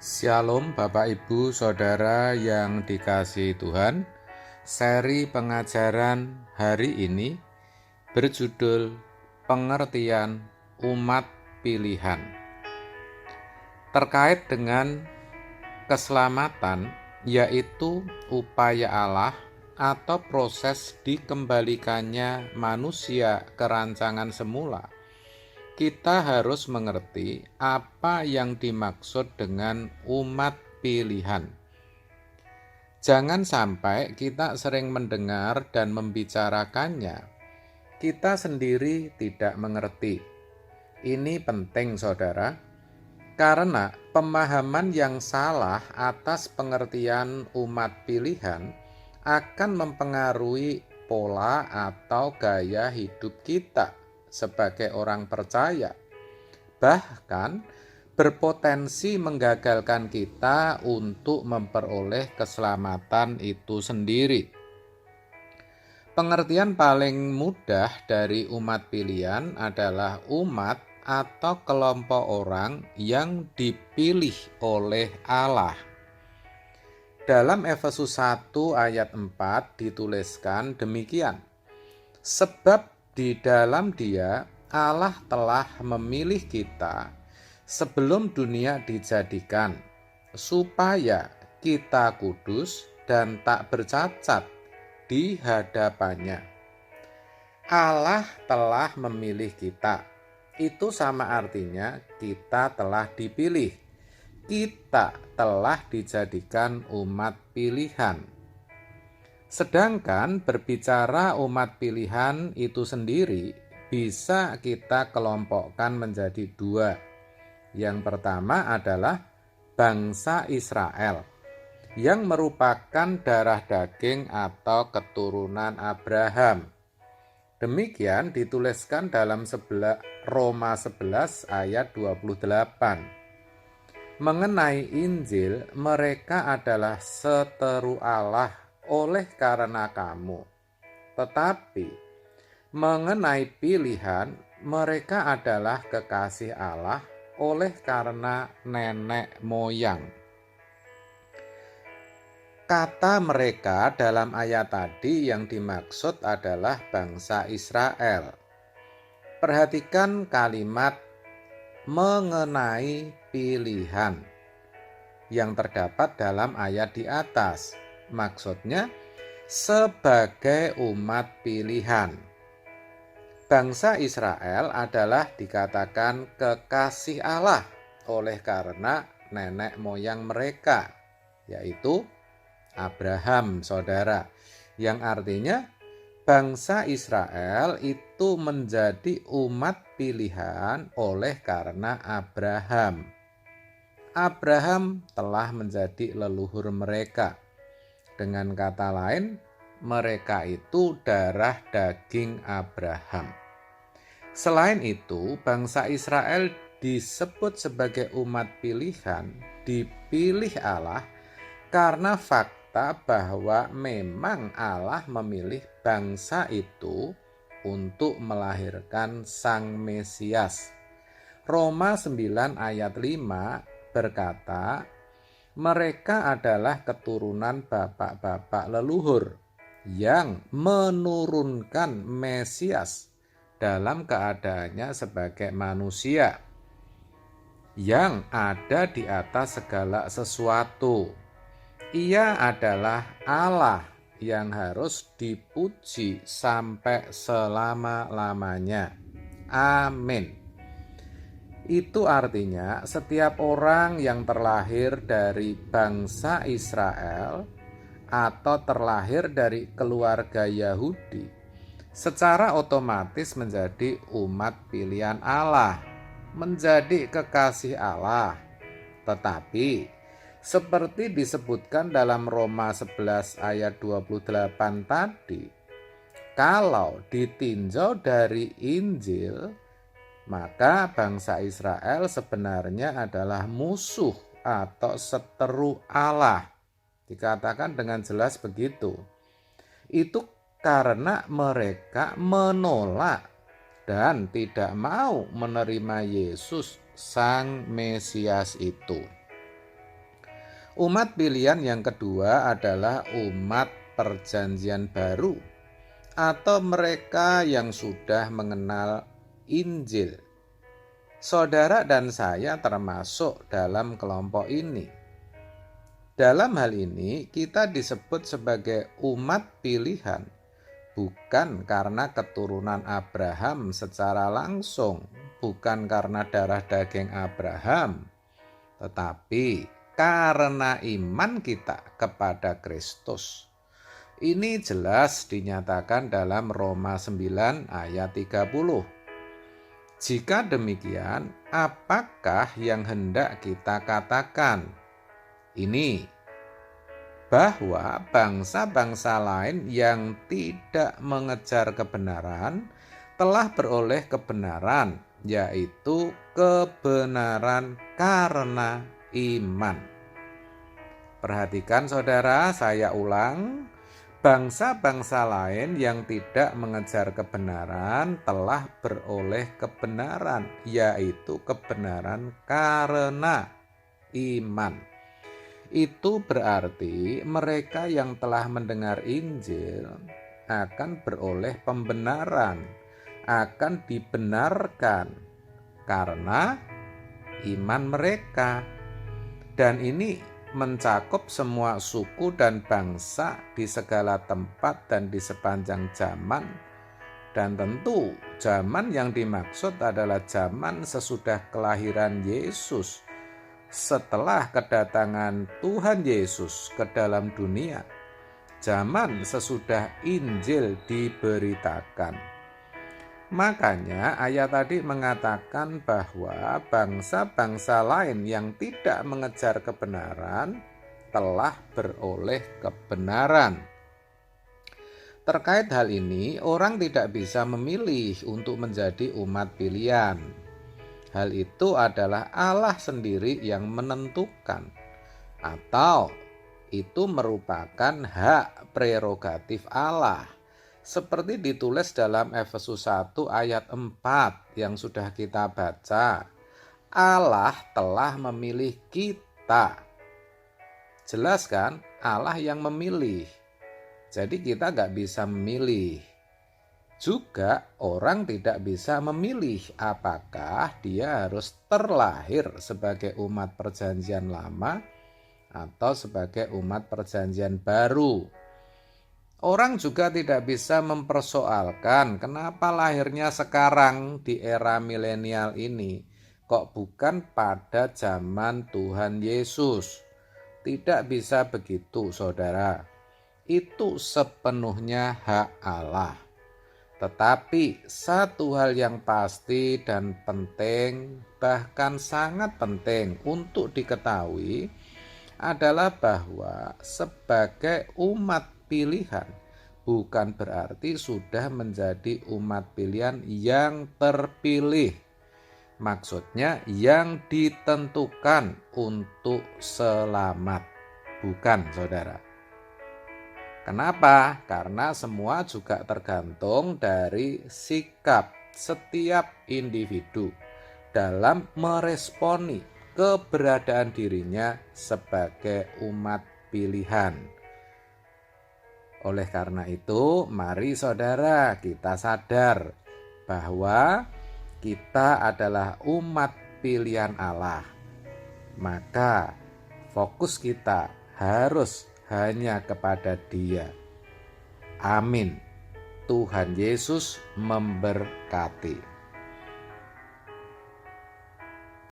Shalom Bapak Ibu Saudara yang dikasihi Tuhan. Seri pengajaran hari ini berjudul Pengertian Umat Pilihan. Terkait dengan keselamatan, yaitu upaya Allah atau proses dikembalikannya manusia ke rancangan semula. Kita harus mengerti apa yang dimaksud dengan umat pilihan. Jangan sampai kita sering mendengar dan membicarakannya, kita sendiri tidak mengerti. Ini penting, saudara, karena pemahaman yang salah atas pengertian umat pilihan akan mempengaruhi pola atau gaya hidup kita sebagai orang percaya, bahkan berpotensi menggagalkan kita untuk memperoleh keselamatan itu sendiri. Pengertian paling mudah dari umat pilihan adalah umat atau kelompok orang yang dipilih oleh Allah. Dalam Efesus 1 ayat 4 dituliskan demikian, sebab di dalam Dia Allah telah memilih kita sebelum dunia dijadikan, supaya kita kudus dan tak bercacat di hadapannya. Allah telah memilih kita. Itu sama artinya kita telah dipilih. Kita telah dijadikan umat pilihan. Sedangkan berbicara umat pilihan itu sendiri bisa kita kelompokkan menjadi dua. Yang pertama adalah bangsa Israel, yang merupakan darah daging atau keturunan Abraham. Demikian dituliskan dalam Roma 11 ayat 28. Mengenai Injil, mereka adalah seteru Allah oleh karena kamu. Tetapi mengenai pilihan, mereka adalah kekasih Allah oleh karena nenek moyang. Kata mereka dalam ayat tadi yang dimaksud adalah bangsa Israel. Perhatikan kalimat mengenai pilihan yang terdapat dalam ayat di atas. Maksudnya sebagai umat pilihan. Bangsa Israel adalah dikatakan kekasih Allah oleh karena nenek moyang mereka, yaitu Abraham, saudara, yang artinya bangsa Israel itu menjadi umat pilihan oleh karena Abraham. Abraham telah menjadi leluhur mereka. Dengan kata lain, mereka itu darah daging Abraham. Selain itu, bangsa Israel disebut sebagai umat pilihan, dipilih Allah karena fakta bahwa memang Allah memilih bangsa itu untuk melahirkan Sang Mesias. Roma 9 ayat 5 berkata, mereka adalah keturunan bapak-bapak leluhur yang menurunkan Mesias dalam keadaannya sebagai manusia yang ada di atas segala sesuatu. Ia adalah Allah yang harus dipuji sampai selama-lamanya. Amin. Itu artinya setiap orang yang terlahir dari bangsa Israel atau terlahir dari keluarga Yahudi secara otomatis menjadi umat pilihan Allah, menjadi kekasih Allah. Tetapi seperti disebutkan dalam Roma 11 ayat 28 tadi, kalau ditinjau dari Injil, maka bangsa Israel sebenarnya adalah musuh atau seteru Allah. Dikatakan dengan jelas begitu. Itu karena mereka menolak dan tidak mau menerima Yesus, Sang Mesias itu. Umat pilihan yang kedua adalah umat Perjanjian Baru atau mereka yang sudah mengenal Injil. Saudara dan saya termasuk dalam kelompok ini. Dalam hal ini, kita disebut sebagai umat pilihan, bukan karena keturunan Abraham secara langsung, bukan karena darah daging Abraham, tetapi karena iman kita kepada Kristus. Ini jelas dinyatakan dalam Roma 9 ayat 30. Jika demikian, apakah yang hendak kita katakan? Ini bahwa bangsa-bangsa lain yang tidak mengejar kebenaran telah beroleh kebenaran, yaitu kebenaran karena iman. Perhatikan saudara, saya ulang. Bangsa-bangsa lain yang tidak mengejar kebenaran telah beroleh kebenaran, yaitu kebenaran karena iman. Itu berarti mereka yang telah mendengar Injil akan beroleh pembenaran, akan dibenarkan karena iman mereka. Dan ini mencakup semua suku dan bangsa di segala tempat dan di sepanjang zaman. Dan tentu zaman yang dimaksud adalah zaman sesudah kelahiran Yesus, setelah kedatangan Tuhan Yesus ke dalam dunia, zaman sesudah Injil diberitakan. Makanya ayat tadi mengatakan bahwa bangsa-bangsa lain yang tidak mengejar kebenaran telah beroleh kebenaran. Terkait hal ini, orang tidak bisa memilih untuk menjadi umat pilihan. Hal itu adalah Allah sendiri yang menentukan, atau itu merupakan hak prerogatif Allah, seperti ditulis dalam Efesus 1 ayat 4 yang sudah kita baca. Allah telah memilih kita. Jelas kan? Allah yang memilih. Jadi kita gak bisa memilih. Juga orang tidak bisa memilih apakah dia harus terlahir sebagai umat perjanjian lama atau sebagai umat perjanjian baru. Orang juga tidak bisa mempersoalkan kenapa lahirnya sekarang di era milenial ini, kok bukan pada zaman Tuhan Yesus. Tidak bisa begitu, saudara. Itu sepenuhnya hak Allah. Tetapi satu hal yang pasti dan penting, bahkan sangat penting untuk diketahui adalah bahwa sebagai umat pilihan bukan berarti sudah menjadi umat pilihan yang terpilih. Maksudnya yang ditentukan untuk selamat. Bukan, saudara. Kenapa? Karena semua juga tergantung dari sikap setiap individu dalam meresponi keberadaan dirinya sebagai umat pilihan. Oleh karena itu, mari saudara kita sadar bahwa kita adalah umat pilihan Allah. Maka fokus kita harus hanya kepada Dia. Amin. Tuhan Yesus memberkati.